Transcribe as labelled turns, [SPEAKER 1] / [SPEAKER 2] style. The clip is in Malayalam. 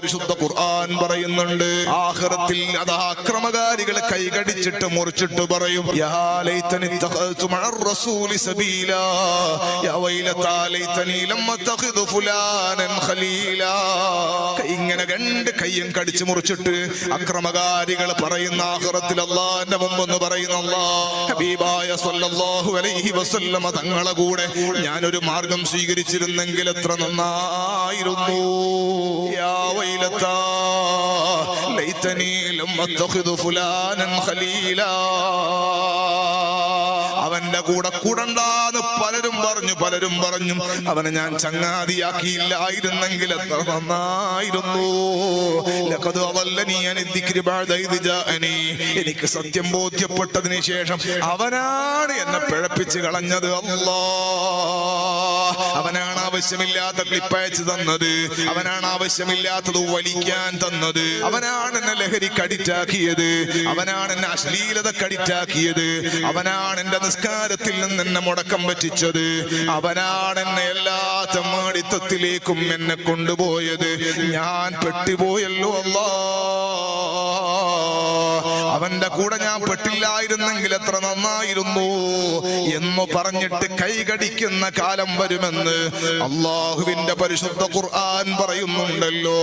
[SPEAKER 1] പരിശുദ്ധ ഖുർആൻ പറയുന്നുണ്ട്, ആഖിറത്തിൽ അതാ അക്രമകാരികളെ കൈകടിച്ചിട്ട് മുറിച്ചിട്ട് പറയും, യാ ലൈതനി തഖൽതു മഅർ റസൂലി സബീലാ യാ വൈലതാ ലൈതനി ലം അത്തഖിദു ഫുലാനൻ ഖലീലാ. ഇങ്ങനെ രണ്ട് കൈയും കടിച്ചു മുറിച്ചിട്ട് അക്രമകാരികൾ പറയുന്ന ആഖിറത്തിൽ അല്ലാഹുവിന്റെ മുമ്പെന്ന് പറയുന്ന ഹബീബായ സ്വല്ലല്ലാഹു അലൈഹി വസല്ലമ തങ്ങളെ കൂടെ ഞാനൊരു മാർഗം സ്വീകരിച്ചിരുന്നെങ്കിൽ എത്ര നന്നായിരുന്നു. യാ വൈലതാ ലൈതനി ലം അത്തഖിദു ഫുലാനൻ ഖലീലാ. അവന്റെ കൂടെ കൂടണ്ടാന്ന് പലരും പറഞ്ഞു അവനെ ഞാൻ ചങ്ങാതിയാക്കിയില്ലായിരുന്നെങ്കിൽ എത്ര നന്നായിരുന്നു. ലഖദ് അദല്ലനി അൻ ദിക്രി ബഅദ ഇദ് ജാഅനി. എനിക്ക് സത്യം ബോധ്യപ്പെട്ടതിന് ശേഷം അവനാണ് എന്നെ പിഴപ്പിച്ച് കളഞ്ഞത്. അല്ലാഹ് അവനാണ് ആവശ്യമില്ലാത്ത ക്ലിപ്പ് അയച്ചു തന്നത്, അവനാണ് ആവശ്യമില്ലാത്തത് വലിക്കാൻ തന്നത്, അവനാണ് എന്നെ ലഹരിക്ക് അഡിക്റ്റാക്കിയത്, അവനാണ് എന്നെ അശ്ലീലതക്ക് അഡിക്റ്റാക്കിയത്, അവനാണ് എന്റെ നിസ്കാരത്തിൽ നിന്ന് എന്നെ മുടക്കം പറ്റിച്ചത്, അവനാണ് എന്നെ എല്ലാ തെമ്മാടിത്തത്തിലേക്കും എന്നെ കൊണ്ടുപോയത്. ഞാൻ പെട്ടുപോയല്ലോ അല്ലാഹ്, അവന്റെ കൂടെ ഞാൻ പെട്ടില്ലായിരുന്നെങ്കിൽ എത്ര നന്നായിരുന്നു എന്ന് പറഞ്ഞിട്ട് കൈകടിക്കുന്ന കാലം വരുമെന്ന് അള്ളാഹുവിന്റെ പരിശുദ്ധ ഖുർആൻ പറയുന്നുണ്ടല്ലോ.